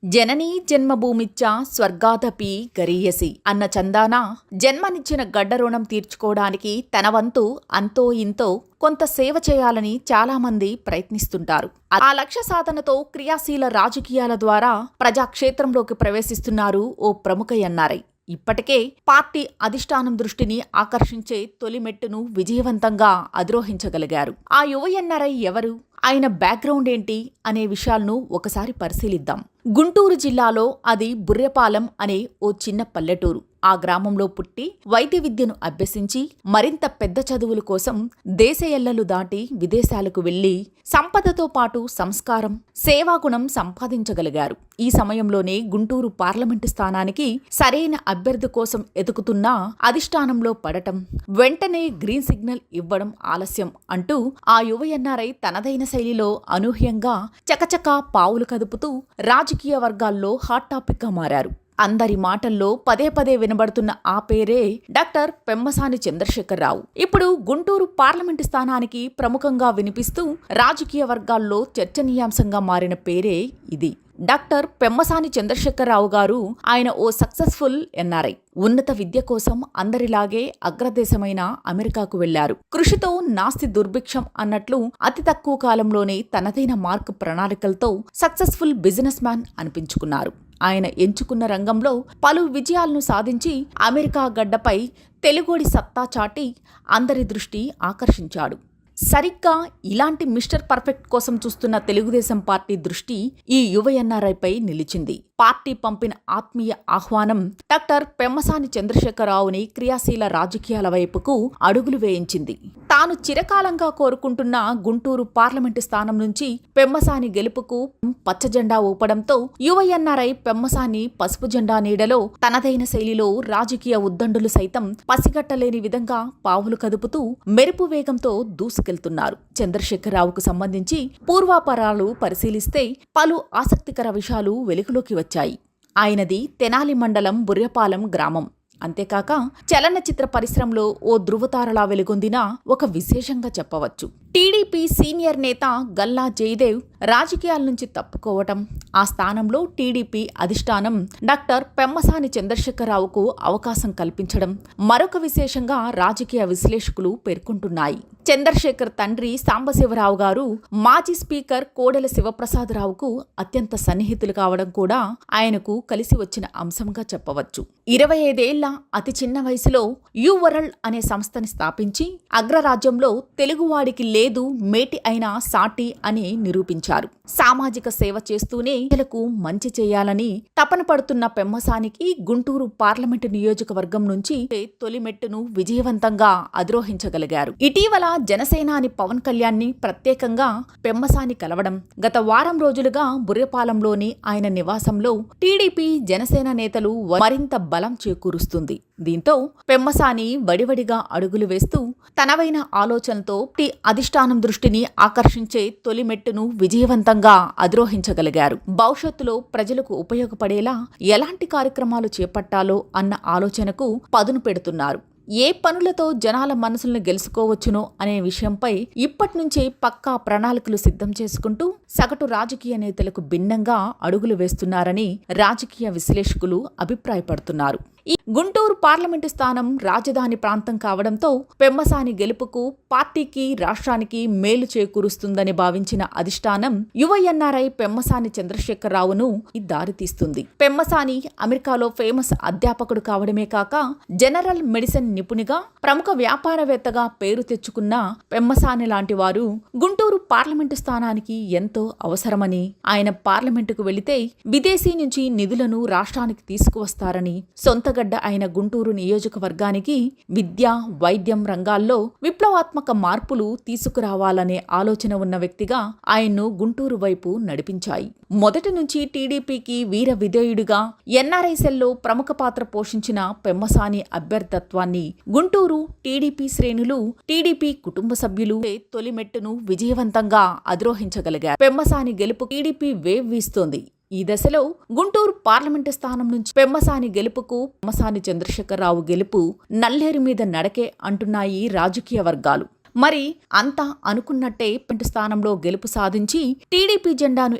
జననీ జన్మభూమిచ్చ స్వర్గాదపి గరీయసి అన్న చందాన జన్మనిచ్చిన గడ్డ రుణం తీర్చుకోవడానికి తన వంతు అంతో ఇంతో కొంత సేవ చేయాలని చాలామంది ప్రయత్నిస్తుంటారు. ఆ లక్ష్య సాధనతో క్రియాశీల రాజకీయాల ద్వారా ప్రజాక్షేత్రంలోకి ప్రవేశిస్తున్నారు ఓ ప్రముఖ ఎన్ఆర్ఐ. ఇప్పటికే పార్టీ అధిష్టానం దృష్టిని ఆకర్షించే తొలి మెట్టును విజయవంతంగా అధిరోహించగలిగారు. ఆ యువ ఎన్ఆర్ఐ ఎవరు, ఆయన బ్యాక్గ్రౌండ్ ఏంటి అనే విషయాలను ఒకసారి పరిశీలిద్దాం. గుంటూరు జిల్లాలో అది బుర్రెపాలెం అనే ఓ చిన్న పల్లెటూరు. ఆ గ్రామంలో పుట్టి వైద్య విద్యను అభ్యసించి మరింత పెద్ద చదువుల కోసం దేశ ఎల్లలు దాటి విదేశాలకు వెళ్లి సంపదతో పాటు సంస్కారం, సేవాగుణం సంపాదించగలిగారు. ఈ సమయంలోనే గుంటూరు పార్లమెంటు స్థానానికి సరైన అభ్యర్థి కోసం ఎదుగుతున్న అధిష్టానంలో పడటం, వెంటనే గ్రీన్ సిగ్నల్ ఇవ్వడం ఆలస్యం అంటూ ఆ యువ ఎన్ఆర్ఐ తనదైన శైలిలో అనూహ్యంగా చకచకా పావులు కదుపుతూ రాజకీయ వర్గాల్లో హాట్ టాపిక్ గా మారారు. అందరి మాటల్లో పదే పదే వినబడుతున్న ఆ పేరే డాక్టర్ పెమ్మసాని చంద్రశేఖరరావు. ఇప్పుడు గుంటూరు పార్లమెంటు స్థానానికి ప్రముఖంగా వినిపిస్తూ రాజకీయ వర్గాల్లో చర్చనీయాంశంగా మారిన పేరే ఇది. డాక్టర్ పెమ్మసాని చంద్రశేఖరరావు గారు ఆయన ఓ సక్సెస్ఫుల్ ఎన్ఆర్ఐ. ఉన్నత విద్య కోసం అందరిలాగే అగ్రదేశమైన అమెరికాకు వెళ్లారు. కృషితో నాస్తి దుర్భిక్షం అన్నట్లు అతి తక్కువ కాలంలోనే తనదైన మార్క్ ప్రణాళికలతో సక్సెస్ఫుల్ బిజినెస్ మ్యాన్ అనిపించుకున్నారు. ఆయన ఎంచుకున్న రంగంలో పలు విజయాలను సాధించి అమెరికా గడ్డపై తెలుగోడి సత్తా చాటి అందరి దృష్టి ఆకర్షించాడు. సరిగ్గా ఇలాంటి మిస్టర్ పర్ఫెక్ట్ కోసం చూస్తున్న తెలుగుదేశం పార్టీ దృష్టి ఈ యువ ఎన్ఆర్ఐపై నిలిచింది. పార్టీ పంపిన ఆత్మీయ ఆహ్వానం డాక్టర్ పెమ్మసాని చంద్రశేఖరరావుని క్రియాశీల రాజకీయాల వైపుకు అడుగులు వేయించింది. తాను చిరకాలంగా కోరుకుంటున్న గుంటూరు పార్లమెంటు స్థానం నుంచి పెమ్మసాని గెలుపుకు పచ్చజెండా ఊపడంతో యువ ఎన్ఆర్ఐ పెమ్మసాని పసుపు జెండా నీడలో తనదైన శైలిలో రాజకీయ ఉద్దండులు సైతం పసిగట్టలేని విధంగా పావులు కదుపుతూ మెరుపు వేగంతో దూసుకెళ్తున్నారు. చంద్రశేఖరరావుకు సంబంధించి పూర్వాపరాలు పరిశీలిస్తే పలు ఆసక్తికర విషయాలు వెలుగులోకి వచ్చాయి. ఆయనది తెనాలి మండలం బుర్రెపాలెం గ్రామం. అంతేకాక చలనచిత్ర పరిశ్రమలో ఓ ధృవతారలా వెలుగొందిన ఒక విశేషంగా చెప్పవచ్చు. టీడీపీ సీనియర్ నేత గల్లా జయదేవ్ రాజకీయాల నుంచి తప్పుకోవటం, ఆ స్థానంలో టీడీపీ అధిష్టానం డాక్టర్ పెమ్మసాని చంద్రశేఖరరావుకు అవకాశం కల్పించడం మరొక విశేషంగా రాజకీయ విశ్లేషకులు పేర్కొంటున్నాయి. చంద్రశేఖర్ తండ్రి సాంబశివరావు గారు మాజీ స్పీకర్ కోడెల శివప్రసాదరావుకు అత్యంత సన్నిహితులు కావడం కూడా ఆయనకు కలిసి వచ్చిన అంశంగా చెప్పవచ్చు. 25 ఏళ్ల అతి చిన్న వయసులో యు వరల్డ్ అనే సంస్థని స్థాపించి అగ్రరాజ్యంలో తెలుగువాడికి లేదు మేటి అయిన సాటి అని నిరూపించారు. సామాజిక సేవ చేస్తూనే ప్రజలకు మంచి చేయాలని తపన పడుతున్న పెమ్మసానికి గుంటూరు పార్లమెంటు నియోజకవర్గం నుంచి తొలి మెట్టును విజయవంతంగా అధిరోహించగలిగారు. ఇటీవల జనసేనాని పవన్ కళ్యాణ్ ని ప్రత్యేకంగా పెమ్మసాని కలవడం, గత వారం రోజులుగా బుర్రెపాలెంలోని ఆయన నివాసంలో టీడీపీ జనసేన నేతలు మరింత బలం చేకూరుస్తుంది. దీంతో పెమ్మసాని వడివడిగా అడుగులు వేస్తూ తనవైన ఆలోచనతో అధిష్టానం దృష్టిని ఆకర్షించే తొలి మెట్టును విజయవంతంగా అధిరోహించగలిగారు. భవిష్యత్తులో ప్రజలకు ఉపయోగపడేలా ఎలాంటి కార్యక్రమాలు చేపట్టాలో అన్న ఆలోచనకు పదును పెడుతున్నారు. ఏ పనులతో జనాల మనసుల్ని గెలుచుకోవచ్చునో అనే విషయంపై ఇప్పటినుంచే పక్కా ప్రణాళికలు సిద్ధం చేసుకుంటూ సగటు రాజకీయ నేతలకు భిన్నంగా అడుగులు వేస్తున్నారని రాజకీయ విశ్లేషకులు అభిప్రాయపడుతున్నారు. ఈ గుంటూరు పార్లమెంటు స్థానం రాజధాని ప్రాంతం కావడంతో పెమ్మసాని గెలుపుకు పార్టీకి, రాష్ట్రానికి మేలు చేకూరుస్తుందని భావించిన అధిష్టానం యువ ఎన్ఆర్ఐ పెమ్మసాని చంద్రశేఖరరావును దారితీస్తుంది. పెమ్మసాని అమెరికాలో ఫేమస్ అధ్యాపకుడు కావడమే కాక జనరల్ మెడిసిన్ నిపుణిగా, ప్రముఖ వ్యాపారవేత్తగా పేరు తెచ్చుకున్న పెమ్మసాని లాంటి వారు గుంటూరు పార్లమెంటు స్థానానికి ఎంతో అవసరమని, ఆయన పార్లమెంటుకు వెళితే విదేశీ నుంచి నిధులను రాష్ట్రానికి తీసుకువస్తారని, సొంత గడ్డ అయిన గుంటూరు నియోజకవర్గానికి విద్య, వైద్యం రంగాల్లో విప్లవాత్మక మార్పులు తీసుకురావాలనే ఆలోచన ఉన్న వ్యక్తిగా ఆయన్ను గుంటూరు వైపు నడిపించాయి. మొదటి నుంచి టీడీపీకి వీర విధేయుడిగా ఎన్ఆర్ఐ సెల్లో ప్రముఖ పాత్ర పోషించిన పెమ్మసాని అభ్యర్థత్వాన్ని గుంటూరు టీడీపీ శ్రేణులు, టీడీపీ కుటుంబ సభ్యులు తొలి మెట్టును విజయవంతంగా అధిరోహించగలిగారు. పెమ్మసాని గెలుపు టీడీపీ వేవ్ వీస్తోంది. ఈ దశలో గుంటూరు పార్లమెంటు స్థానం నుంచి పెమ్మసాని గెలుపుకు పెమ్మసాని చంద్రశేఖరరావు గెలుపు నల్లేరు మీద నడకే అంటున్నాయి రాజకీయ వర్గాలు. మరి అంతా అనుకున్నట్టే స్థానంలో గెలుపు సాధించి టీడీపీ జెండాను